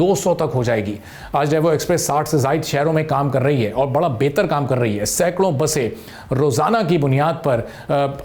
200 تک ہو جائے گی. آج ڈیوو ایکسپریس 60 سے زائد شہروں میں کام کر رہی ہے اور بڑا بہتر کام کر رہی ہے. سینکڑوں بسیں روزانہ کی بنیاد پر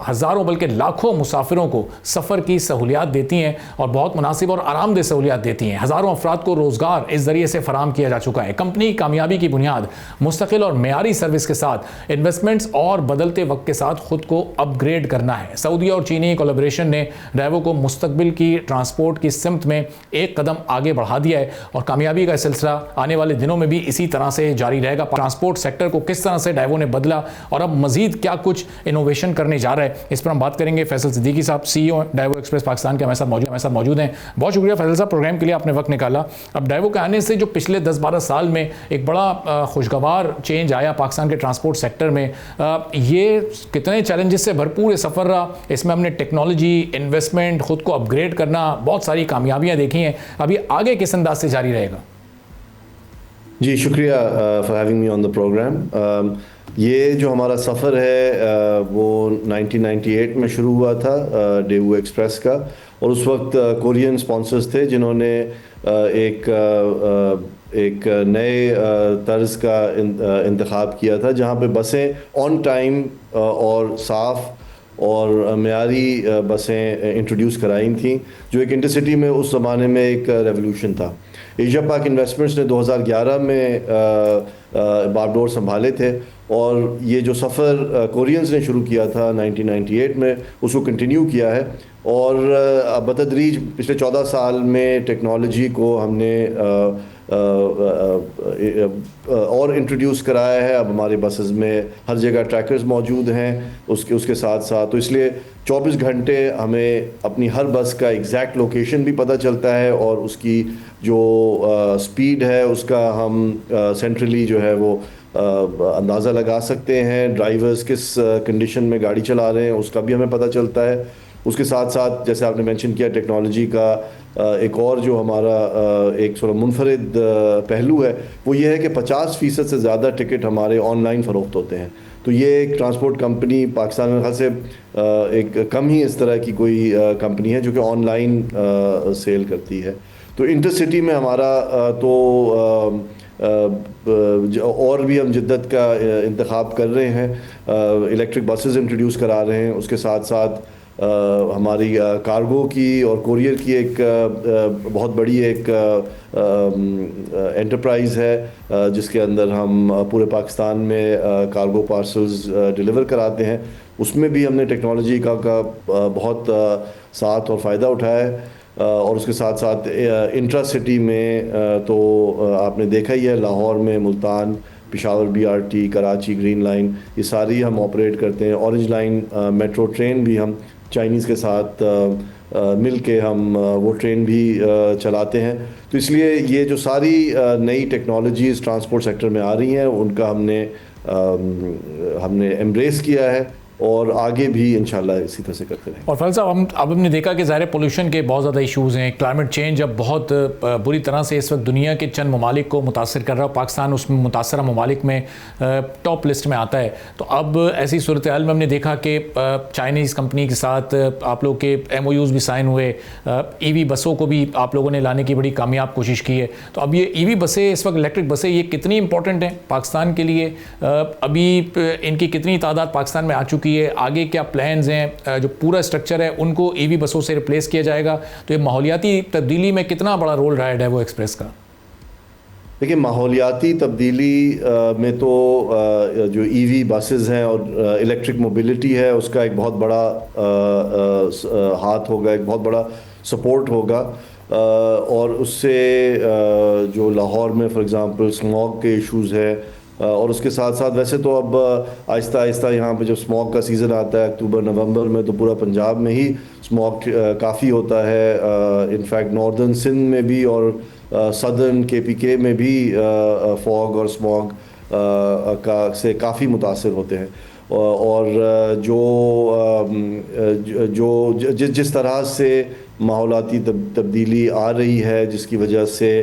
ہزاروں بلکہ لاکھوں مسافروں کو سفر کی سہولیات دیتی ہیں اور بہت مناسب اور آرام دہ سہولیات دیتی ہیں. ہزاروں افراد کو روزگار اس ذریعے سے فراہم کیا جا چکا ہے. کمپنی کامیابی کی بنیاد مستقل اور معیاری سروس کے ساتھ انویسٹمنٹس اور بدلتے وقت کے ساتھ خود کو اپ گریڈ کرنا ہے. سعودی اور چینی کولیبریشن نے ڈیوو کو مستقبل کی ٹرانسپورٹ کی سمت میں ایک قدم آگے بڑھا دیا ہے اور کامیابی کا سلسلہ آنے والے دنوں میں بھی اسی طرح سے جاری رہے گا. ٹرانسپورٹ سیکٹر کو کس طرح سے ڈیوو نے بدلا اور اب مزید کیا کچھ انوویشن کرنے جا رہا ہے, اس پر ہم بات کریں گے. فیصل صدیقی صاحب سی ای او ڈیوو ایکسپریس پاکستان کے ہمارے ساتھ موجود ہیں. بہت شکریہ فیصل صاحب پروگرام کے لیے آپ نے وقت نکالا. اب ڈیوو کے آنے سے جو پچھلے 10-12 سال میں ایک بڑا خوشگوار چینج آیا پاکستان کے ٹرانسپورٹ سیکٹر میں, یہ کتنے چیلنجز سے بھرپور سفر رہا. اس میں ہم نے ٹیکنالوجی, انویسٹمنٹ, خود کو اپ گریڈ کرنا, بہت ساری کامیابیاں دیکھی ہیں. اب یہ آگے کس انداز سے جاری رہے گا؟ جی شکریہ for having me on the program. یہ جو ہمارا سفر ہے وہ 1998 میں شروع ہوا تھا ڈیوو ایکسپریس کا, اور اس وقت کورین اسپانسرز تھے جنہوں نے ایک نئے طرز کا انتخاب کیا تھا جہاں پہ بسیں آن ٹائم اور صاف اور معیاری بسیں انٹروڈیوس کرائی تھیں, جو ایک انٹرسٹی میں اس زمانے میں ایک ریولیوشن تھا. ایشیا پاک انویسٹمنٹس نے 2011 میں بارڈور سنبھالے تھے, اور یہ جو سفر کورینز نے شروع کیا تھا 1998 میں اس کو کنٹینیو کیا ہے, اور بتدریج پچھلے 14 سال میں ٹیکنالوجی کو ہم نے اور انٹروڈیوس کرایا ہے. اب ہمارے بسز میں ہر جگہ ٹریکرز موجود ہیں اس کے ساتھ ساتھ, تو اس لیے 24 گھنٹے ہمیں اپنی ہر بس کا ایگزیکٹ لوکیشن بھی پتہ چلتا ہے, اور اس کی جو سپیڈ ہے اس کا ہم سینٹرلی جو ہے وہ اندازہ لگا سکتے ہیں. ڈرائیورز کس کنڈیشن میں گاڑی چلا رہے ہیں اس کا بھی ہمیں پتہ چلتا ہے. اس کے ساتھ ساتھ جیسے آپ نے مینشن کیا ٹیکنالوجی کا ایک اور جو ہمارا ایک تھوڑا منفرد پہلو ہے وہ یہ ہے کہ 50% سے زیادہ ٹکٹ ہمارے آن لائن فروخت ہوتے ہیں. تو یہ ایک ٹرانسپورٹ کمپنی پاکستان میں خاص سے ایک کم ہی اس طرح کی کوئی کمپنی ہے جو کہ آن لائن سیل کرتی ہے. تو انٹرسٹی میں ہمارا تو اور بھی ہم جدت کا انتخاب کر رہے ہیں, الیکٹرک بسز انٹروڈیوس کرا رہے ہیں. اس کے ساتھ ساتھ ہماری کارگو کی اور کوریئر کی ایک بہت بڑی ایک انٹرپرائز ہے جس کے اندر ہم پورے پاکستان میں کارگو پارسلز ڈیلیور کراتے ہیں. اس میں بھی ہم نے ٹیکنالوجی کا بہت ساتھ اور فائدہ اٹھایا ہے. اور اس کے ساتھ ساتھ انٹرا سٹی میں تو آپ نے دیکھا ہی ہے, لاہور میں, Multan, Peshawar BRT, Karachi green line, یہ ساری ہم آپریٹ کرتے ہیں. اورنج لائن میٹرو ٹرین بھی ہم چائنیز کے ساتھ مل کے ہم وہ ٹرین بھی چلاتے ہیں. تو اس لیے یہ جو ساری نئی ٹیکنالوجیز ٹرانسپورٹ سیکٹر میں آ رہی ہیں ان کا ہم نے ایمبریس کیا ہے, اور آگے بھی انشاءاللہ اسی طرح سے کرتے رہیں. اور فیصل صاحب اب ہم نے دیکھا کہ ظاہر پولوشن کے بہت زیادہ ایشوز ہیں, کلائمیٹ چینج اب بہت بری طرح سے اس وقت دنیا کے چند ممالک کو متاثر کر رہا ہے. پاکستان اس میں متاثرہ ممالک میں ٹاپ لسٹ میں آتا ہے. تو اب ایسی صورتحال میں ہم نے دیکھا کہ چائنیز کمپنی کے ساتھ آپ لوگ کے MOUs بھی سائن ہوئے, EV بسوں کو بھی آپ لوگوں نے لانے کی بڑی کامیاب کوشش کی ہے. تو اب یہ EV بسیں اس وقت الیکٹرک بسیں یہ کتنی امپورٹنٹ ہیں پاکستان کے لیے؟ ابھی ان کی کتنی تعداد پاکستان میں آ چکی ہے؟ آگے کیا پلانز ہیں؟ جو پورا اسٹرکچر ہے ان کو EV بسوں سے ریپلیس کیا جائے گا. تو یہ ماحولیاتی تبدیلی میں کتنا بڑا رول رہا ہے ڈیوو ایکسپریس کا؟ دیکھیں ماحولیاتی تبدیلی میں تو جو EV بسز ہیں اور الیکٹرک موبلٹی ہے اس کا ایک بہت بڑا ہاتھ ہوگا, ایک بہت بڑا سپورٹ ہوگا. اور اس سے جو لاہور میں فار ایگزامپل اسموگ کے ایشوز ہے, اور اس کے ساتھ ساتھ ویسے تو اب آہستہ آہستہ یہاں پہ جب اسموگ کا سیزن آتا ہے اکتوبر نومبر میں تو پورا پنجاب میں ہی اسموگ کافی ہوتا ہے. انفیکٹ ناردرن سندھ میں بھی اور سدرن KPK میں بھی فوگ اور اسموگ سے کافی متاثر ہوتے ہیں. اور جس طرح سے ماحولیاتی تبدیلی آ رہی ہے جس کی وجہ سے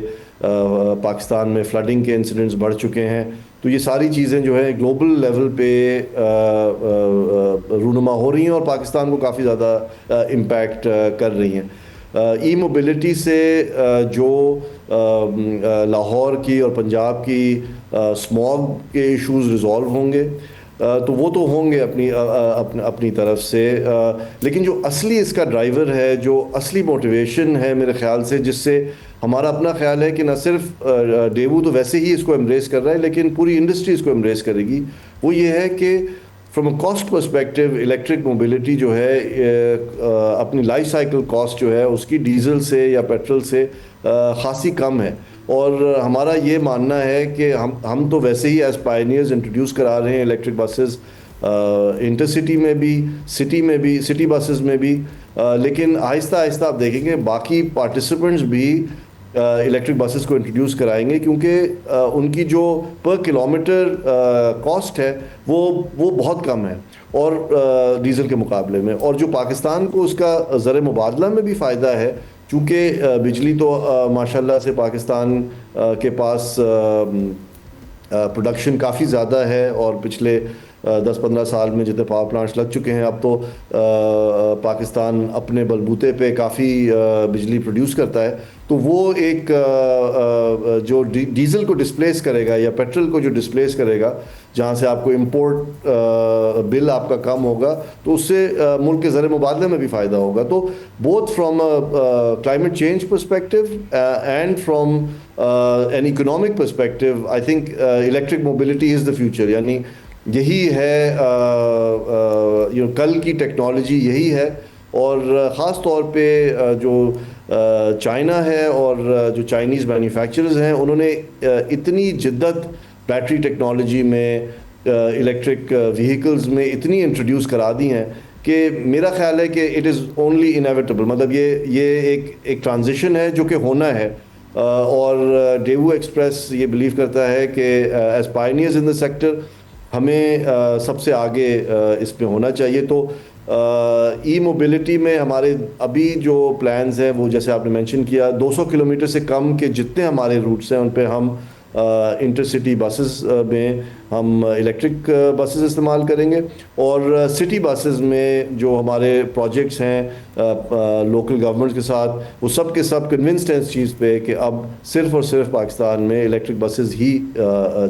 پاکستان میں فلڈنگ کے انسیڈنٹس بڑھ چکے ہیں, تو یہ ساری چیزیں جو ہے گلوبل لیول پہ رونما ہو رہی ہیں اور پاکستان کو کافی زیادہ امپیکٹ کر رہی ہیں. ای موبلٹی سے جو لاہور کی اور پنجاب کی اسموگ کے ایشوز ریزالو ہوں گے تو وہ تو ہوں گے اپنی طرف سے، لیکن جو اصلی اس کا ڈرائیور ہے، جو اصلی موٹیویشن ہے میرے خیال سے، جس سے ہمارا اپنا خیال ہے کہ نہ صرف ڈیوو تو ویسے ہی اس کو ایمبریس کر رہا ہے لیکن پوری انڈسٹری اس کو ایمبریس کرے گی، وہ یہ ہے کہ from a cost perspective electric mobility جو ہے اپنی لائف سائیکل کاسٹ جو ہے اس کی ڈیزل سے یا پیٹرول سے خاصی کم ہے، اور ہمارا یہ ماننا ہے کہ ہم تو ویسے ہی ایز پائنیئرز انٹروڈیوس کرا رہے ہیں الیکٹرک بسز انٹر سٹی میں بھی، سٹی میں بھی، سٹی بسز میں بھی، لیکن آہستہ آہستہ آپ دیکھیں گے باقی پارٹیسپینٹس بھی الیکٹرک بسز کو انٹروڈیوس کرائیں گے، کیونکہ ان کی جو پر کلومیٹر کاسٹ ہے وہ بہت کم ہے اور ڈیزل کے مقابلے میں، اور جو پاکستان کو اس کا زر مبادلہ میں بھی فائدہ ہے، چونکہ بجلی تو ماشاءاللہ سے پاکستان کے پاس پروڈکشن کافی زیادہ ہے، اور پچھلے 10-15 سال میں جتنے پاور پلانٹس لگ چکے ہیں، اب تو پاکستان اپنے بلبوتے پہ کافی بجلی پروڈیوس کرتا ہے، تو وہ ایک جو ڈیزل کو ڈسپلیس کرے گا یا پیٹرول کو جو ڈسپلیس کرے گا، جہاں سے آپ کو امپورٹ بل آپ کا کم ہوگا، تو اس سے ملک کے زر مبادلے میں بھی فائدہ ہوگا. تو both from climate change perspective and from an economic perspective I think electric mobility is the future. یعنی یہی ہے کل کی ٹیکنالوجی یہی ہے، اور خاص طور پہ جو چائنا ہے اور جو چائنیز مینوفیکچررز ہیں، انہوں نے اتنی جدت بیٹری ٹیکنالوجی میں، الیکٹرک وہیکلز میں اتنی انٹروڈیوس کرا دی ہیں کہ میرا خیال ہے کہ اٹ از اونلی انیویٹیبل. مطلب یہ ایک ٹرانزیشن ہے جو کہ ہونا ہے، اور ڈیوو ایکسپریس یہ بلیو کرتا ہے کہ as pioneers in the sector ہمیں سب سے آگے اس پہ ہونا چاہیے. تو ای موبلٹی میں ہمارے ابھی جو پلانز ہیں وہ جیسے آپ نے مینشن کیا، 200 کلومیٹر سے کم کے جتنے ہمارے روٹس ہیں ان پہ ہم انٹر سٹی بسز میں ہم الیکٹرک بسز استعمال کریں گے، اور سٹی بسز میں جو ہمارے پروجیکٹس ہیں لوکل گورنمنٹ کے ساتھ، وہ سب کے سب کنونسڈ ہیں اس چیز پہ کہ اب صرف اور صرف پاکستان میں الیکٹرک بسز ہی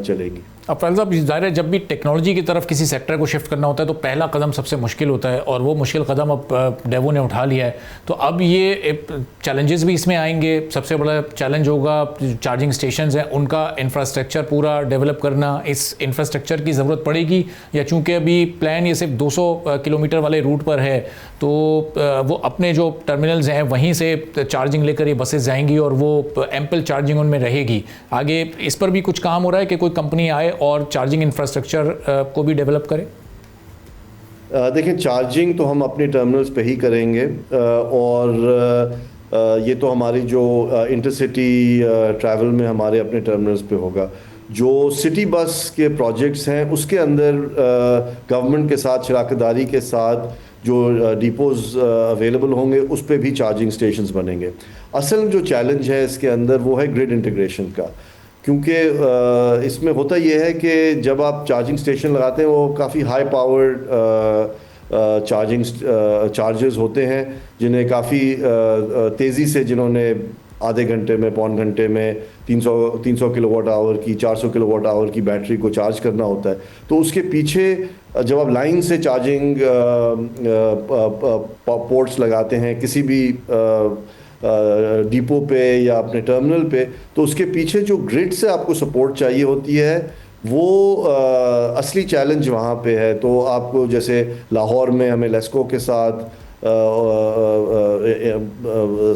چلیں گی. اب فیض صاحب، ظاہر ہے جب بھی ٹیکنالوجی کی طرف کسی سیکٹر کو شفٹ کرنا ہوتا ہے تو پہلا قدم سب سے مشکل ہوتا ہے، اور وہ مشکل قدم اب ڈیوو نے اٹھا لیا ہے. تو اب یہ چیلنجز بھی اس میں آئیں گے. سب سے بڑا چیلنج ہوگا چارجنگ اسٹیشنز ہیں ان کا انفراسٹرکچر پورا ڈیولپ کرنا. اس انفراسٹرکچر کی ضرورت پڑے گی، یا چونکہ ابھی پلان یہ صرف 200 کلومیٹر والے روٹ پر ہے تو وہ اپنے جو ٹرمینلز ہیں وہیں سے چارجنگ لے کر یہ بسیں جائیں گی اور وہ ایمپل چارجنگ ان میں رہے گی. آگے اس پر بھی کچھ کام ہو رہا ہے کہ کوئی کمپنی آئے اور چارجنگ انفراسٹرکچر کو بھی ڈیولپ کرے؟ دیکھیں، چارجنگ تو ہم اپنے ٹرمینلز پہ ہی کریں گے، اور یہ تو ہماری جو انٹر سٹی ٹریول میں ہمارے اپنے ٹرمینلز پہ ہوگا. جو سٹی بس کے پروجیکٹس ہیں اس کے اندر گورنمنٹ کے ساتھ شراکت داری کے ساتھ جو ڈیپوز اویلیبل ہوں گے اس پہ بھی چارجنگ اسٹیشنز بنیں گے. اصل جو چیلنج ہے اس کے اندر وہ ہے گرڈ انٹیگریشن کا، کیونکہ اس میں ہوتا یہ ہے کہ جب آپ چارجنگ اسٹیشن لگاتے ہیں وہ کافی ہائی پاورڈ چارجرز ہوتے ہیں، جنہیں کافی تیزی سے، جنہوں نے آدھے گھنٹے میں، پون گھنٹے میں 300 کلو واٹ آور کی، 400 کلو واٹ آور کی بیٹری کو چارج کرنا ہوتا ہے. تو اس کے پیچھے جب آپ لائن سے چارجنگ پورٹس لگاتے ہیں کسی بھی ڈیپو پہ یا اپنے ٹرمینل پہ، تو اس کے پیچھے جو گرڈ سے آپ کو سپورٹ چاہیے ہوتی ہے وہ اصلی چیلنج وہاں پہ ہے. تو آپ کو جیسے لاہور میں ہمیں لیسکو کے ساتھ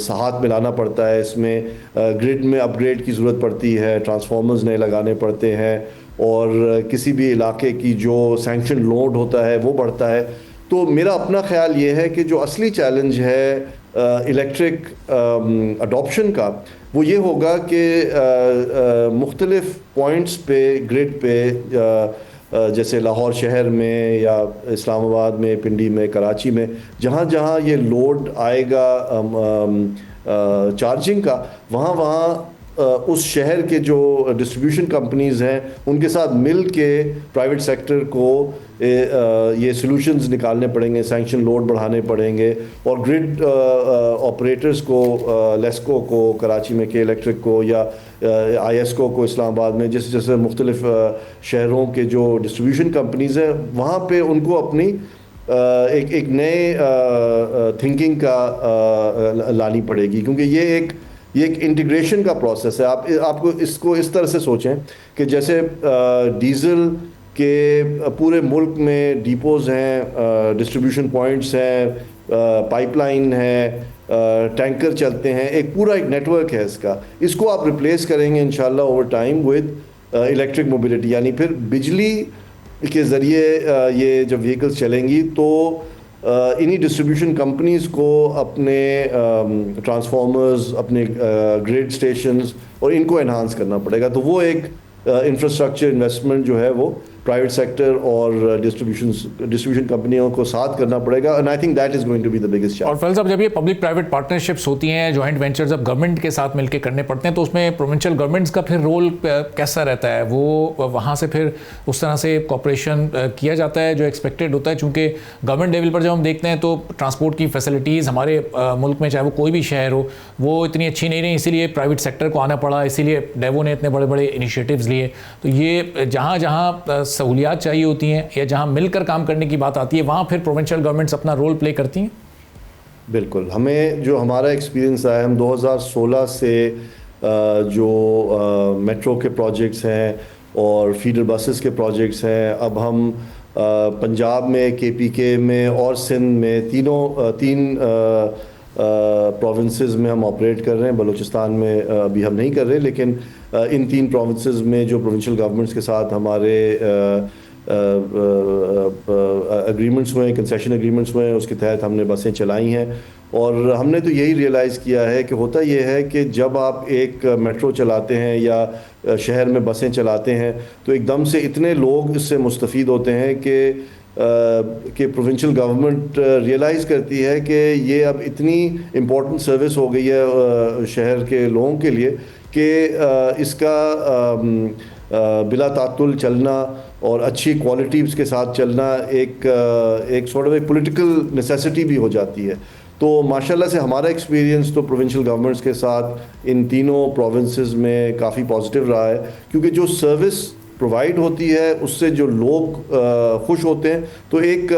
ہاتھ ملانا پڑتا ہے، اس میں گرڈ میں اپ گریڈ کی ضرورت پڑتی ہے، ٹرانسفارمرز نئے لگانے پڑتے ہیں، اور کسی بھی علاقے کی جو سینکشن لوڈ ہوتا ہے وہ بڑھتا ہے. تو میرا اپنا خیال یہ ہے کہ جو اصلی چیلنج ہے الیکٹرک اڈاپشن کا وہ یہ ہوگا کہ مختلف پوائنٹس پہ گرڈ پہ، جیسے لاہور شہر میں یا اسلام آباد میں، پنڈی میں، کراچی میں، جہاں جہاں یہ لوڈ آئے گا چارجنگ کا، وہاں اس شہر کے جو ڈسٹریبیوشن کمپنیز ہیں ان کے ساتھ مل کے پرائیویٹ سیکٹر کو یہ سلوشنز نکالنے پڑیں گے, سینکشن لوڈ بڑھانے پڑیں گے, اور گرڈ آپریٹرز کو, لیسکو کو کراچی میں, کے الیکٹرک کو, یا آئی ایس کو اسلام آباد میں, جیسے جیسے مختلف شہروں کے جو ڈسٹریبیوشن کمپنیز ہیں وہاں پہ ان کو اپنی ایک نئے تھنکنگ کا لانی پڑے گی, کیونکہ یہ ایک انٹیگریشن کا پروسیس ہے. آپ کو اس کو اس طرح سے سوچیں کہ جیسے ڈیزل کے پورے ملک میں ڈیپوز ہیں, ڈسٹریبیوشن پوائنٹس ہیں, پائپ لائن ہے, ٹینکر چلتے ہیں, ایک پورا ایک نیٹ ورک ہے اس کو آپ ریپلیس کریں گے انشاءاللہ over time with electric mobility, یعنی پھر بجلی کے ذریعے یہ جب وہیکلس چلیں گی تو انہی ڈسٹریبیوشن کمپنیز کو اپنے ٹرانسفارمرز, اپنے گریڈ سٹیشنز اور ان کو انہانس کرنا پڑے گا. تو وہ ایک انفراسٹرکچر انویسٹمنٹ جو ہے وہ پرائیویٹ سیکٹر اور ڈسٹریبیوشن کمپنیوں کو ساتھ کرنا پڑے گا, and I think that is going to be the biggest challenge. اور فیض صاحب, جب یہ پبلک پرائیویٹ پارٹنرشپس ہوتی ہیں, جوائنٹ وینچرز اب گورنمنٹ کے ساتھ مل کے کرنے پڑتے ہیں, تو اس میں پروونشل گورنمنٹس کا پھر رول کیسا رہتا ہے؟ وہ وہاں سے پھر اس طرح سے کوآپریشن کیا جاتا ہے جو ایکسپیکٹڈ ہوتا ہے؟ چونکہ گورنمنٹ لیول پر جب ہم دیکھتے ہیں تو ٹرانسپورٹ کی فیسلٹیز ہمارے ملک میں, چاہے وہ کوئی بھی شہر ہو, وہ اتنی اچھی نہیں رہی, اسی لیے پرائیویٹ سیکٹر کو آنا پڑا, اسی لیے ڈیوو نے اتنے بڑے بڑے انیشیٹیوز لیے. تو یہ جہاں جہاں سہولیات چاہیے ہوتی ہیں یا جہاں مل کر کام کرنے کی بات آتی ہے, وہاں پھر پروونشل گورنمنٹس اپنا رول پلے کرتی ہیں. بالکل, ہمیں جو ہمارا ایکسپیرینس آیا, ہم 2016 سے جو میٹرو کے پروجیکٹس ہیں اور فیڈر بسز کے پروجیکٹس ہیں, اب ہم پنجاب میں, KPK میں اور سندھ میں تین پروونسز میں ہم آپریٹ کر رہے ہیں. بلوچستان میں ابھی ہم نہیں کر رہے, لیکن ان 3 پروونسز میں جو پروونشل گورنمنٹس کے ساتھ ہمارے اگریمنٹس ہوئے ہیں, کنسیشن اگریمنٹس ہوئے ہیں, اس کے تحت ہم نے بسیں چلائی ہیں. اور ہم نے تو یہی ریئلائز کیا ہے کہ ہوتا یہ ہے کہ جب آپ ایک میٹرو چلاتے ہیں یا شہر میں بسیں چلاتے ہیں تو ایک دم سے اتنے لوگ اس سے مستفید ہوتے ہیں کہ پروونشل گورنمنٹ ریئلائز کرتی ہے کہ یہ اب اتنی امپورٹنٹ سروس ہو گئی ہے شہر کے لوگوں کے لیے کہ اس کا بلا تعطل چلنا اور اچھی کوالٹیز کے ساتھ چلنا ایک سارٹ آف پولیٹیکل نیسیسٹی بھی ہو جاتی ہے. تو ماشاءاللہ سے ہمارا ایکسپیرینس تو پروونشل گورنمنٹس کے ساتھ ان تینوں پروونسز میں کافی پازیٹیو رہا ہے, کیونکہ جو سروس پرووائڈ ہوتی ہے اس سے جو لوگ خوش ہوتے ہیں, تو ایک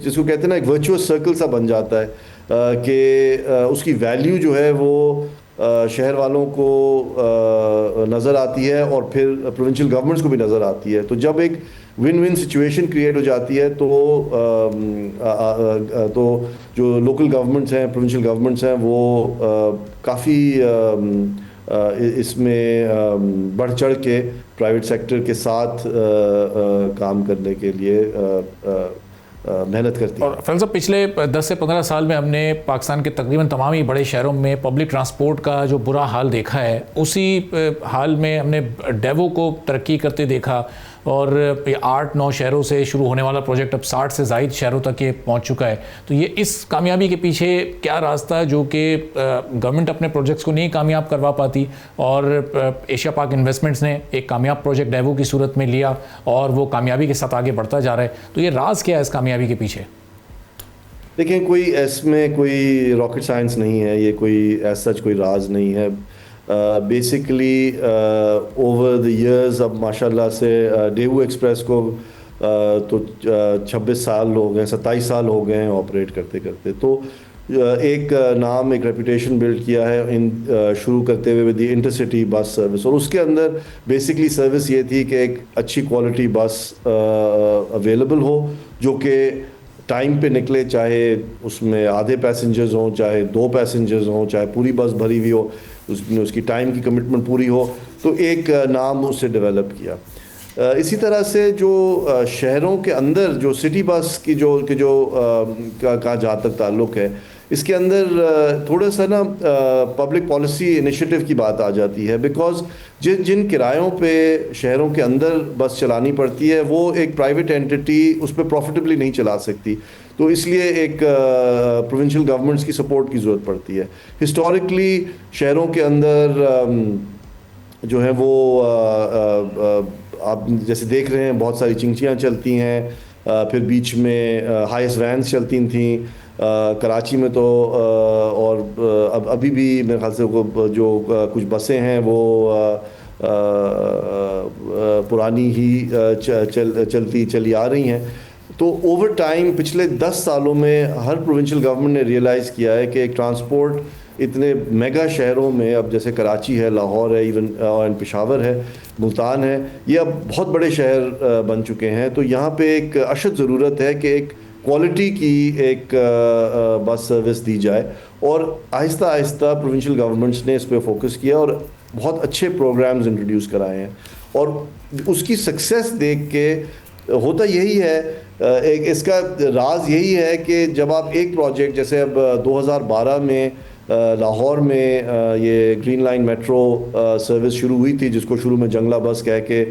جس کو کہتے ہیں نا, ایک ورچوئس سرکل سا بن جاتا ہے کہ اس کی ویلیو جو ہے وہ شہر والوں کو نظر آتی ہے اور پھر پروونشل گورنمنٹس کو بھی نظر آتی ہے. تو جب ایک ون ون سچویشن کریٹ ہو جاتی ہے تو جو لوکل گورنمنٹس ہیں, پروونشل گورنمنٹس ہیں, وہ کافی اس میں بڑھ چڑھ کے پرائیویٹ سیکٹر کے ساتھ کام کرنے کے لیے محنت کرتی ہے. اور فیض صاحب, پچھلے 10 سے 15 سال میں ہم نے پاکستان کے تقریباً تمام ہی بڑے شہروں میں پبلک ٹرانسپورٹ کا جو برا حال دیکھا ہے, اسی حال میں ہم نے ڈیوو کو ترقی کرتے دیکھا, اور 8-9 شہروں سے شروع ہونے والا پروجیکٹ اب 60 سے زائد شہروں تک یہ پہنچ چکا ہے. تو یہ اس کامیابی کے پیچھے کیا راستہ جو کہ گورنمنٹ اپنے پروجیکٹس کو نہیں کامیاب کروا پاتی, اور ایشیا پاک انویسٹمنٹس نے ایک کامیاب پروجیکٹ ڈیوو کی صورت میں لیا اور وہ کامیابی کے ساتھ آگے بڑھتا جا رہا ہے, تو یہ راز کیا ہے اس کامیابی کے پیچھے؟ دیکھیں, کوئی اس میں کوئی راکٹ سائنس نہیں ہے, یہ کوئی ایز سچ کوئی راز نہیں ہے. بیسکلی اوور دی ایئرز اب ماشاءاللہ سے ڈیوو ایکسپریس کو تو 26 سال ہو گئے, 27 سال ہو گئے ہیں آپریٹ کرتے کرتے. تو ایک نام, ایک ریپوٹیشن بلڈ کیا ہے شروع کرتے ہوئے with the intercity bus service, اور اس کے اندر بیسکلی سروس یہ تھی کہ ایک اچھی کوالٹی بس اویلیبل ہو جو کہ ٹائم پہ نکلے, چاہے اس میں آدھے پیسنجرز ہوں, چاہے 2 پیسنجرز ہوں, چاہے پوری بس بھری ہوئی ہو, اس کی ٹائم کی کمٹمنٹ پوری ہو. تو ایک نام اس سے ڈیولپ کیا. اسی طرح سے جو شہروں کے اندر جو سٹی بس کی جو کا جہاں تک تعلق ہے، اس کے اندر تھوڑا سا نا پبلک پالیسی انیشیٹو کی بات آ جاتی ہے، بیکاز جن کرایوں پہ شہروں کے اندر بس چلانی پڑتی ہے وہ ایک پرائیویٹ اینٹی اس پہ پروفیٹیبلی نہیں چلا سکتی، تو اس لیے ایک پروونشل گورنمنٹس کی سپورٹ کی ضرورت پڑتی ہے۔ ہسٹوریکلی شہروں کے اندر جو ہے وہ آپ جیسے دیکھ رہے ہیں بہت ساری چنگچیاں چلتی ہیں، پھر بیچ میں ہائیس وینس چلتی تھیں کراچی میں تو، اور ابھی بھی میرے خیال سے جو کچھ بسیں ہیں وہ پرانی ہی چلی آ رہی ہیں۔ تو اوور ٹائم پچھلے 10 سالوں میں ہر پروونشل گورنمنٹ نے ریئلائز کیا ہے کہ ایک ٹرانسپورٹ اتنے میگا شہروں میں، اب جیسے کراچی ہے، لاہور ہے، ایون پشاور ہے، ملتان ہے، یہ اب بہت بڑے شہر بن چکے ہیں، تو یہاں پہ ایک اشد ضرورت ہے کہ ایک کوالٹی کی ایک بس سروس دی جائے، اور آہستہ آہستہ پروونشل گورنمنٹس نے اس پہ فوکس کیا اور بہت اچھے پروگرامز انٹروڈیوس کرائے ہیں، اور اس کی سکسیس دیکھ کے ہوتا یہی ہے، اس کا راز یہی ہے کہ جب آپ ایک پروجیکٹ جیسے اب 2012 میں لاہور میں یہ گرین لائن میٹرو سروس شروع ہوئی تھی، جس کو شروع میں جنگلہ بس کہہ کے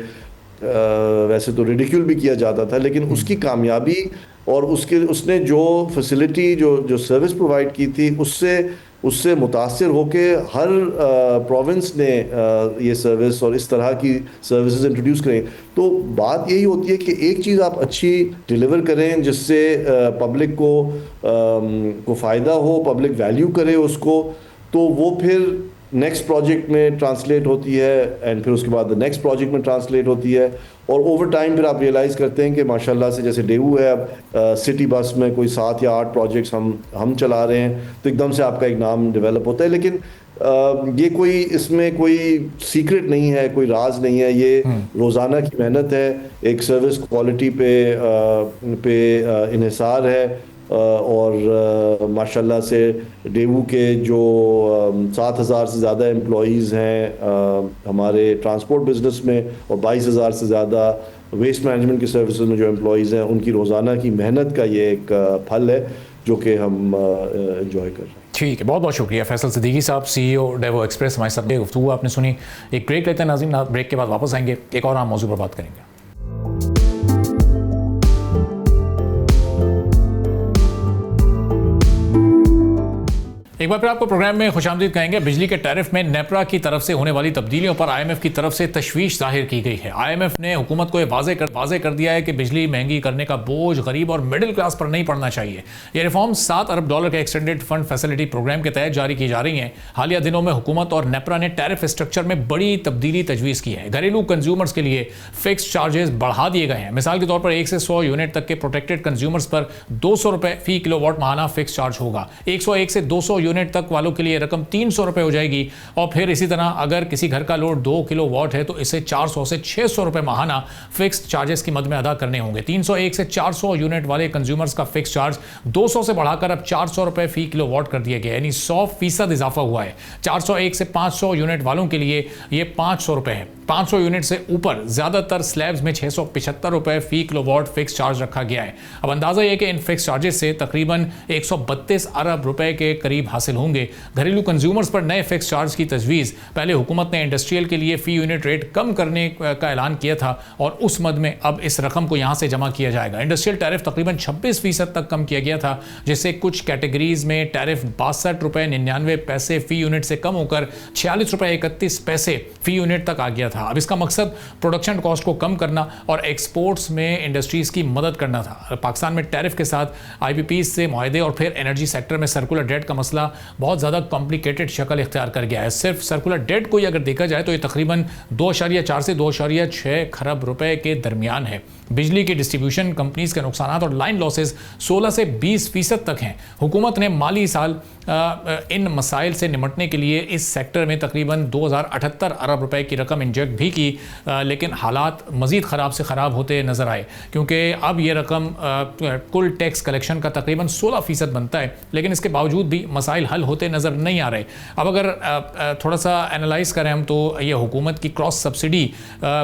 ویسے تو ریڈیکیول بھی کیا جاتا تھا، لیکن اس کی کامیابی اور اس نے جو فیسلٹی جو سروس پرووائڈ کی تھی، اس سے متاثر ہو کے ہر پروونس نے یہ سروس اور اس طرح کی سروسز انٹروڈیوس کریں۔ تو بات یہی ہوتی ہے کہ ایک چیز آپ اچھی ڈیلیور کریں جس سے پبلک کو فائدہ ہو، پبلک ویلیو کرے اس کو، تو وہ پھر نیکسٹ پروجیکٹ میں ٹرانسلیٹ ہوتی ہے، اینڈ پھر اس کے بعد نیکسٹ پروجیکٹ میں ٹرانسلیٹ ہوتی ہے، اور اوور ٹائم پھر آپ ریئلائز کرتے ہیں کہ ماشاءاللہ سے جیسے ڈیوو ہے، اب سٹی بس میں کوئی 7 یا 8 پروجیکٹس ہم چلا رہے ہیں، تو ایک دم سے آپ کا ایک نام ڈیولپ ہوتا ہے۔ لیکن یہ کوئی اس میں کوئی سیکرٹ نہیں ہے، کوئی راز نہیں ہے، یہ روزانہ کی محنت ہے، ایک سروس کوالٹی پہ انحصار ہے، اور ماشاءاللہ سے ڈیوو کے جو 7,000 سے زیادہ امپلائیز ہیں ہمارے ٹرانسپورٹ بزنس میں، اور 22,000 سے زیادہ ویسٹ مینجمنٹ کی سروسز میں جو امپلائیز ہیں، ان کی روزانہ کی محنت کا یہ ایک پھل ہے جو کہ ہم انجوائے کر رہے ہیں۔ ٹھیک ہے، بہت بہت شکریہ فیصل صدیقی صاحب، CEO ڈیوو ایکسپریس، ہمارے ساتھ گفتگو آپ نے سنی۔ ایک بریک لیتے ہیں ناظرین، بریک کے بعد واپس آئیں گے، ایک اور عام موضوع پر بات کریں گے۔ ایک بار پھر آپ کو پروگرام میں خوش آمدید کہیں گے۔ بجلی کے ٹیرف میں نیپرا کی طرف سے ہونے والی تبدیلیوں پر IMF کی طرف سے تشویش ظاہر کی گئی ہے۔ IMF نے حکومت کو یہ واضح کر دیا ہے کہ بجلی مہنگی کرنے کا بوجھ غریب اور مڈل کلاس پر نہیں پڑنا چاہیے۔ یہ ریفارم $7 ارب کے ایکسٹینڈڈ فنڈ فیسلٹی پروگرام کے تحت جاری کی جا رہی ہیں۔ حالیہ دنوں میں حکومت اور نیپرا نے ٹیرف اسٹرکچر میں بڑی تبدیلی تجویز کی ہے۔ گھریلو کنزیومرز کے لیے فکس چارجز بڑھا دیے گئے ہیں۔ مثال کے طور پر 1 سے 100 یونٹ تک کے پروٹیکٹڈ کنزیومرز پر $200 فی کلو واٹ ماہانہ فکس چارج ہوگا۔ 101 سے 200 یونٹ تک والوں کے لیے رقم $300 ہو جائے گی، اور پھر اسی طرح اگر کسی گھر کا لوڈ 2 کلو واٹ ہے تو اسے $400 سے $600 ماہانہ فکسڈ چارجز کی مد میں ادا کرنے ہوں گے۔ 301 سے 400 یونٹ والے کنزیومرز کا فکس چارج 200 سے بڑھا کر اب $400 فی کلو واٹ کر دیا گیا ہے، یعنی 100% اضافہ ہوا ہے۔ 401 سے 500 یونٹ والوں کے لیے یہ $500 ہے۔ 500 یونٹ سے اوپر زیادہ تر سلیبز میں $675 فی کلو واٹ فکس چارج رکھا گیا ہے۔ اب اندازہ یہ کہ ان فکس چارجز سے تقریباً $132 ارب کے قریب حاصل ہوں گے۔ گھریلو کنزیومرز پر نئے فکس چارج کی تجویز، پہلے حکومت نے انڈسٹریل کے لیے فی یونٹ ریٹ کم کرنے کا اعلان کیا تھا، اور اس مد میں اب اس رقم کو یہاں سے جمع کیا جائے گا۔ انڈسٹریل ٹیرف تقریباً 26% تک کم کیا گیا تھا، جس سے کچھ کیٹیگریز میں ٹیرف $62.99 فی یونٹ سے کم ہو کر $46.31 فی یونٹ تک آ گیا تھا۔ اب اس کا مقصد پروڈکشن کاسٹ کو کم کرنا اور ایکسپورٹس میں انڈسٹریز کی مدد کرنا تھا۔ پاکستان میں ٹیرف کے ساتھ IPPs سے معاہدے اور پھر انرجی سیکٹر میں سرکولر ڈیٹ کا مسئلہ بہت زیادہ کمپلیکیٹڈ شکل اختیار کر گیا ہے۔ صرف سرکولر ڈیٹ کو اگر دیکھا جائے تو یہ تقریباً 2.4 سے 2.6 خرب روپے کے درمیان ہے۔ بجلی کی ڈسٹریبیوشن کمپنیز کے نقصانات اور لائن لاسز 16 سے 20% تک ہیں۔ حکومت نے مالی سال ان مسائل سے نمٹنے کے لیے اس سیکٹر میں تقریباً 2078 ارب روپے کی رقم انجیکٹ پروجیکٹ بھی کی لیکن حالات مزید خراب سے خراب ہوتے نظر آئے کیونکہ اب یہ رقم کل ٹیکس کلیکشن کا تقریباً 16% بنتا ہے لیکن اس کے باوجود بھی مسائل حل ہوتے نظر نہیں آ رہے. اب اگر تھوڑا سا انالائز کریں ہم تو یہ حکومت کی کراس سبسڈی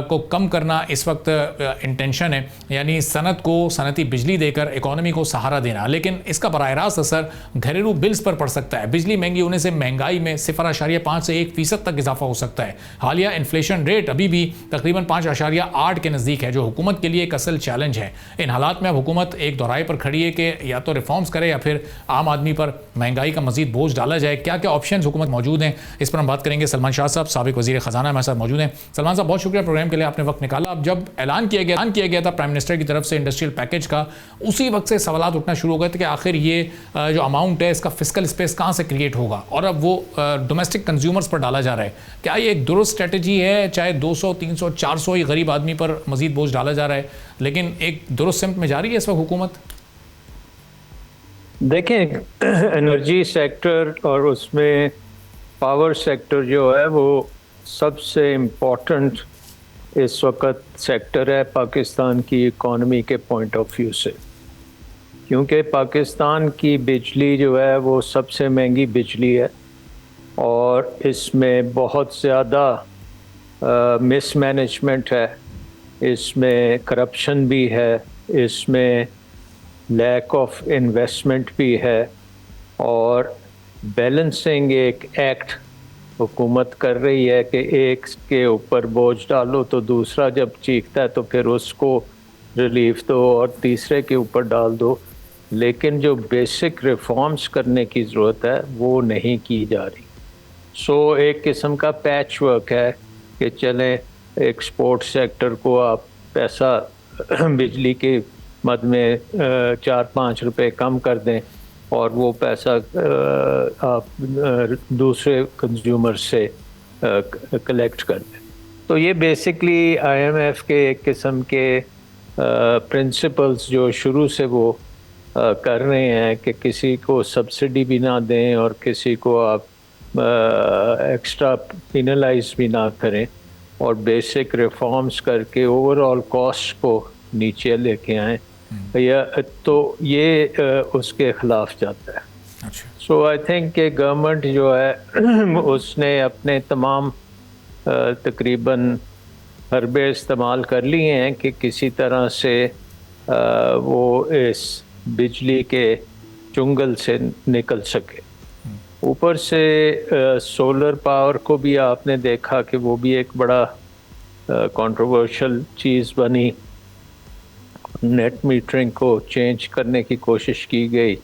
کو کم کرنا اس وقت انٹینشن ہے, یعنی صنعت کو صنعتی بجلی دے کر اکانومی کو سہارا دینا, لیکن اس کا براہ راست اثر گھریلو بلز پر پڑ سکتا ہے. بجلی مہنگی ہونے سے مہنگائی میں 0.5 سے 1% تک اضافہ ہو سکتا ہے. حالیہ انفلیشن ریٹ ابھی بھی تقریباً 5.8 کے نزدیک ہے جو حکومت کے لیے ایک اصل چیلنج ہے. ان حالات میں اب حکومت ایک دورائے پر کھڑی ہے کہ یا تو ریفارمز کرے یا پھر عام آدمی پر مہنگائی کا مزید بوجھ ڈالا جائے. کیا کیا آپشنز حکومت موجود ہیں اس پر ہم بات کریں گے. سلمان شاہ صاحب سابق وزیر خزانہ ہمارے ساتھ موجود ہیں. سلمان صاحب بہت شکریہ پروگرام کے لیے, آپ نے وقت نکالا. اب جب اعلان کیا گیا تھا پرائم منسٹر کی طرف سے انڈسٹریل پیکیج کا, اسی وقت سے سوالات اٹھنا شروع ہو گئے تھے کہ آخر یہ جو اماؤنٹ ہے اس کا فسکل اسپیس کہاں سے کریٹ ہوگا اور اب وہ ڈومیسٹک کنزیومرز پر ڈالا جا رہا ہے. کیا یہ ایک درست اسٹریٹجی ہے, چاہے 200 300 400 ہی غریب آدمی پر مزید بوجھ ڈالا جا رہا ہے لیکن ایک درست سمت میں جا رہی ہے اس وقت حکومت؟ دیکھیں انرجی سیکٹر اور اس میں پاور سیکٹر جو ہے وہ سب سے امپورٹنٹ اس وقت سیکٹر ہے پاکستان کی اکانومی کے پوائنٹ آف ویو سے, کیونکہ پاکستان کی بجلی جو ہے وہ سب سے مہنگی بجلی ہے اور اس میں بہت زیادہ مس مینجمنٹ ہے, اس میں کرپشن بھی ہے, اس میں لیک آف انویسٹمنٹ بھی ہے اور بیلنسنگ ایک ایکٹ حکومت کر رہی ہے کہ ایک کے اوپر بوجھ ڈالو تو دوسرا جب چیختا ہے تو پھر اس کو ریلیف دو اور تیسرے کے اوپر ڈال دو, لیکن جو بیسک ریفارمز کرنے کی ضرورت ہے وہ نہیں کی جا رہی. سو ایک قسم کا پیچ ورک ہے کہ چلیں ایکسپورٹ سیکٹر کو آپ پیسہ بجلی کے مد میں 4-5 روپے کم کر دیں اور وہ پیسہ آپ دوسرے کنزیومر سے کلیکٹ کر دیں. تو یہ بیسکلی آئی ایم ایف کے ایک قسم کے پرنسپلز جو شروع سے وہ کر رہے ہیں کہ کسی کو سبسڈی بھی نہ دیں اور کسی کو آپ ایکسٹرا پینلائز بھی نہ کریں اور بیسک ریفارمز کر کے اوور آل کاسٹ کو نیچے لے کے آئیں, تو یہ اس کے خلاف جاتا ہے. سو آئی تھنک کہ گورنمنٹ جو ہے اس نے اپنے تمام تقریباً حربے استعمال کر لیے ہیں کہ کسی طرح سے وہ اس بجلی کے چنگل سے نکل سکے. اوپر سے سولر پاور کو بھی آپ نے دیکھا کہ وہ بھی ایک بڑا کنٹروورشل چیز بنی. نیٹ میٹرنگ کو چینج کرنے کی کوشش کی گئی,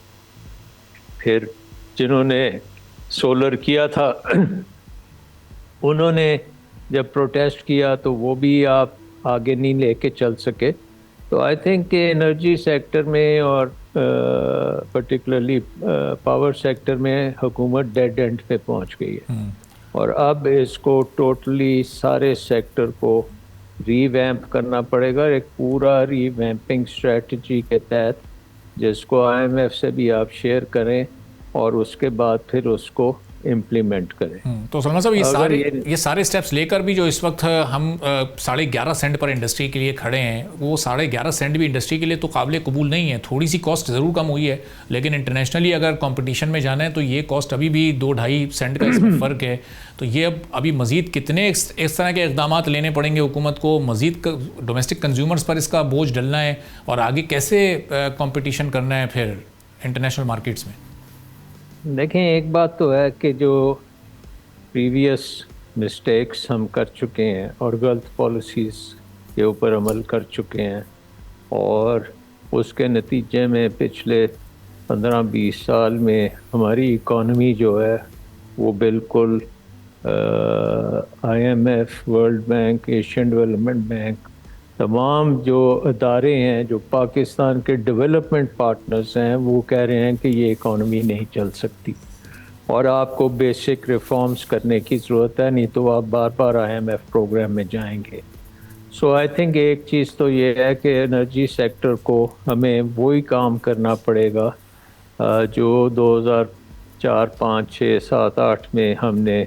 پھر جنہوں نے سولر کیا تھا انہوں نے جب پروٹیسٹ کیا تو وہ بھی آپ آگے نہیں لے کے چل سکے. تو آئی تھنک کہ انرجی سیکٹر میں اور پرٹیکولرلی پاور سیکٹر میں حکومت ڈیڈ اینڈ پہ پہنچ گئی ہے اور اب اس کو ٹوٹلی سارے سیکٹر کو ری ویمپ کرنا پڑے گا, ایک پورا ری ویمپنگ اسٹریٹجی کے تحت جس کو آئی ایم ایف سے بھی آپ شیئر کریں اور اس کے بعد پھر اس کو امپلیمنٹ کریں. تو سلمان صاحب یہ سارے سٹیپس لے کر بھی جو اس وقت ہم 11.5 سینٹ پر انڈسٹری کے لیے کھڑے ہیں, وہ 11.5 سینٹ بھی انڈسٹری کے لیے تو قابل قبول نہیں ہے. تھوڑی سی کاسٹ ضرور کم ہوئی ہے لیکن انٹرنیشنلی اگر کمپٹیشن میں جانا ہے تو یہ کاسٹ ابھی بھی 2-2.5 سینٹ کا اس میں فرق ہے. تو یہ ابھی مزید کتنے اس طرح کے اقدامات لینے پڑیں گے حکومت کو, مزید ڈومیسٹک کنزیومرز پر اس کا بوجھ ڈلنا ہے اور آگے کیسے کمپٹیشن کرنا ہے پھر انٹرنیشنل مارکیٹس میں؟ دیکھیں ایک بات تو ہے کہ جو پریویس مسٹیکس ہم کر چکے ہیں اور غلط پالیسیز کے اوپر عمل کر چکے ہیں اور اس کے نتیجے میں پچھلے 15-20 سال میں ہماری اکانومی جو ہے وہ بالکل I M F, World Bank, Asian Development Bank, تمام جو ادارے ہیں جو پاکستان کے ڈیولپمنٹ پارٹنرز ہیں وہ کہہ رہے ہیں کہ یہ اکانومی نہیں چل سکتی اور آپ کو بیسک ریفارمز کرنے کی ضرورت ہے, نہیں تو آپ بار بار آئی ایم ایف پروگرام میں جائیں گے. سو آئی تھنک ایک چیز تو یہ ہے کہ انرجی سیکٹر کو ہمیں وہی کام کرنا پڑے گا جو 2004, 5, 6, 7, 8 میں ہم نے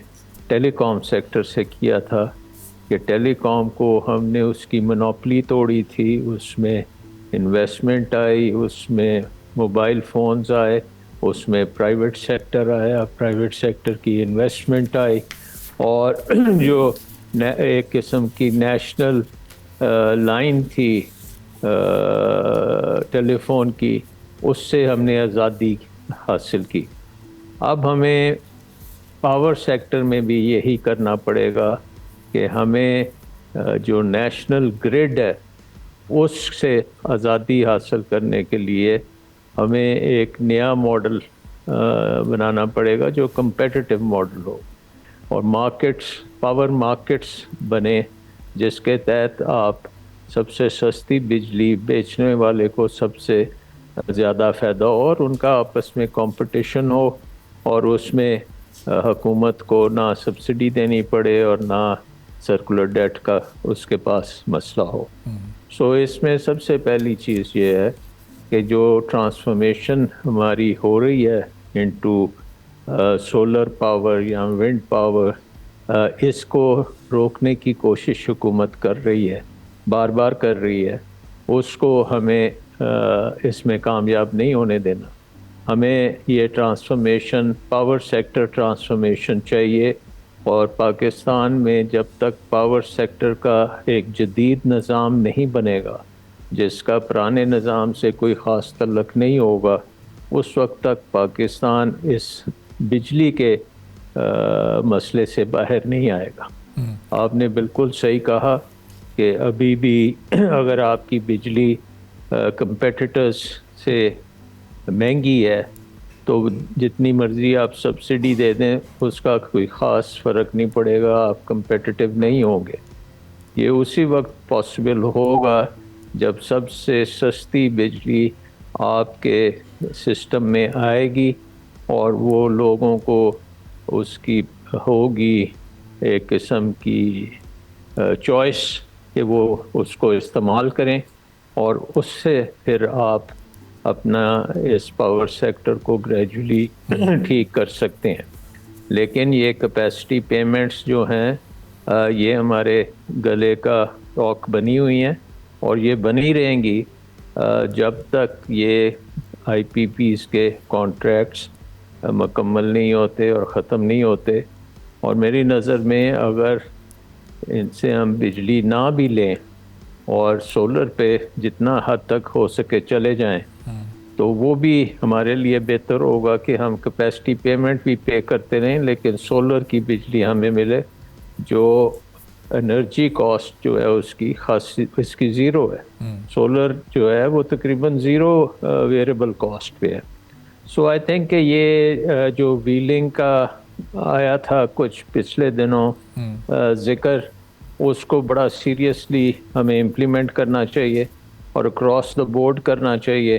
ٹیلی کام سیکٹر سے کیا تھا کہ ٹیلی کام کو ہم نے اس کی منوپلی توڑی تھی، اس میں انویسٹمنٹ آئی، اس میں موبائل فونز آئے، اس میں پرائیویٹ سیکٹر آیا، پرائیویٹ سیکٹر کی انویسٹمنٹ آئی، اور جو ایک قسم کی نیشنل لائن تھی ٹیلی فون کی، اس سے ہم نے آزادی حاصل کی۔ اب ہمیں پاور سیکٹر میں بھی یہی کرنا پڑے گا کہ ہمیں جو نیشنل گریڈ ہے اس سے آزادی حاصل کرنے کے لیے ہمیں ایک نیا ماڈل بنانا پڑے گا جو کمپیٹیٹیو ماڈل ہو، اور مارکیٹس، پاور مارکیٹس بنے جس کے تحت آپ سب سے سستی بجلی بیچنے والے کو سب سے زیادہ فائدہ ہو، اور ان کا آپس میں کمپٹیشن ہو، اور اس میں حکومت کو نہ سبسڈی دینی پڑے اور نہ سرکولر ڈیٹ کا اس کے پاس مسئلہ ہو۔ سو اس میں سب سے پہلی چیز یہ ہے کہ جو ٹرانسفارمیشن ہماری ہو رہی ہے انٹو سولر پاور یا ونڈ پاور، اس کو روکنے کی کوشش حکومت کر رہی ہے، بار بار کر رہی ہے، اس کو ہمیں اس میں کامیاب نہیں ہونے دینا۔ ہمیں یہ ٹرانسفارمیشن، پاور سیکٹر ٹرانسفارمیشن چاہیے، اور پاکستان میں جب تک پاور سیکٹر کا ایک جدید نظام نہیں بنے گا، جس کا پرانے نظام سے کوئی خاص تعلق نہیں ہوگا، اس وقت تک پاکستان اس بجلی کے مسئلے سے باہر نہیں آئے گا۔ آپ نے بالکل صحیح کہا کہ ابھی بھی اگر آپ کی بجلی کمپیٹیٹرز سے مہنگی ہے تو جتنی مرضی آپ سبسڈی دے دیں اس کا کوئی خاص فرق نہیں پڑے گا، آپ کمپیٹیٹیو نہیں ہوں گے۔ یہ اسی وقت پاسبل ہوگا جب سب سے سستی بجلی آپ کے سسٹم میں آئے گی اور وہ لوگوں کو اس کی ہوگی ایک قسم کی چوائس کہ وہ اس کو استعمال کریں، اور اس سے پھر آپ اپنا اس پاور سیکٹر کو گریجولی ٹھیک کر سکتے ہیں۔ لیکن یہ کیپیسٹی پیمنٹس جو ہیں یہ ہمارے گلے کا ٹاک بنی ہوئی ہیں، اور یہ بنی رہیں گی جب تک یہ آئی پی پیز کے کانٹریکٹس مکمل نہیں ہوتے اور ختم نہیں ہوتے۔ اور میری نظر میں اگر ان سے ہم بجلی نہ بھی لیں اور سولر پہ جتنا حد تک ہو سکے چلے جائیں تو وہ بھی ہمارے لیے بہتر ہوگا کہ ہم کیپیسٹی پیمنٹ بھی پے کرتے رہیں لیکن سولر کی بجلی ہمیں ملے جو انرجی کاسٹ جو ہے اس کی زیرو ہے۔ سولر جو ہے وہ تقریباً زیرو ویریبل کاسٹ پہ ہے۔ سو آئی تھنک کہ یہ جو ویلنگ کا آیا تھا کچھ پچھلے دنوں ذکر، اس کو بڑا سیریسلی ہمیں امپلیمنٹ کرنا چاہیے اور اکراس دا بورڈ کرنا چاہیے،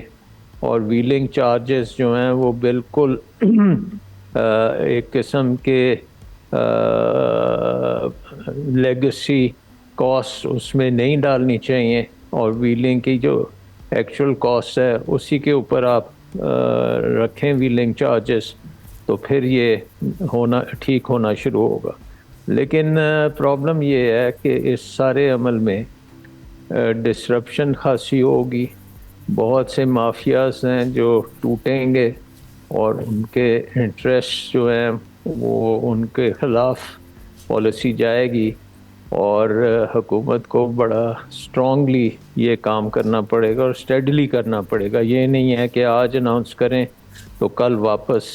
اور ویلنگ چارجز جو ہیں وہ بالکل ایک قسم کے لیگسی کاسٹ اس میں نہیں ڈالنی چاہیے، اور ویلنگ کی جو ایکچوئل کاسٹ ہے اسی کے اوپر آپ رکھیں ویلنگ چارجز، تو پھر یہ ٹھیک ہونا شروع ہوگا۔ لیکن پرابلم یہ ہے کہ اس سارے عمل میں ڈسرپشن خاصی ہوگی، بہت سے مافیاز ہیں جو ٹوٹیں گے اور ان کے انٹرسٹ جو ہیں وہ ان کے خلاف پالیسی جائے گی، اور حکومت کو بڑا اسٹرانگلی یہ کام کرنا پڑے گا اور اسٹیڈلی کرنا پڑے گا۔ یہ نہیں ہے کہ آج اناؤنس کریں تو کل واپس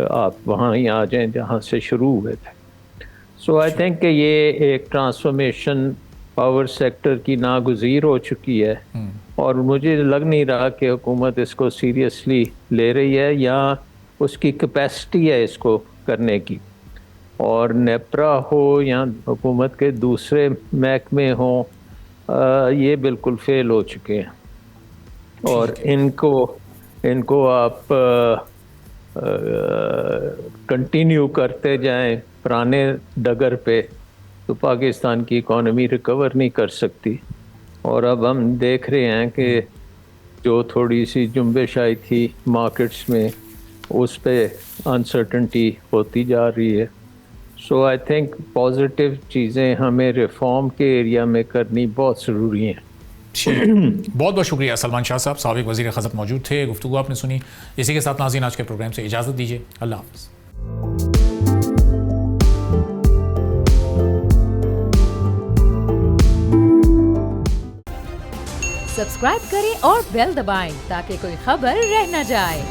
آپ وہاں ہی آ جائیں جہاں سے شروع ہوئے تھے۔ سو آئی تھنک کہ یہ ایک ٹرانسفارمیشن پاور سیکٹر کی ناگزیر ہو چکی ہے، اور مجھے لگ نہیں رہا کہ حکومت اس کو سیریسلی لے رہی ہے یا اس کی کیپیسٹی ہے اس کو کرنے کی۔ اور نیپرا ہو یا حکومت کے دوسرے محکمے ہوں، یہ بالکل فیل ہو چکے ہیں، اور ان کو آپ کنٹینیو کرتے جائیں پرانے ڈگر پہ تو پاکستان کی اکانومی ریکور نہیں کر سکتی۔ اور اب ہم دیکھ رہے ہیں کہ جو تھوڑی سی جنبش آئی تھی مارکیٹس میں اس پہ انسرٹنٹی ہوتی جا رہی ہے، سو آئی تھنک پازیٹیو چیزیں ہمیں ریفارم کے ایریا میں کرنی بہت ضروری ہیں. بہت بہت شکریہ سلمان شاہ صاحب، سابق وزیر خزانہ موجود تھے، گفتگو آپ نے سنی. اسی کے ساتھ ناظرین آج کے پروگرام سے اجازت دیجیے، اللہ حافظ. سبسکرائب کریں اور بیل دبائیں تاکہ کوئی خبر رہ نہ جائے.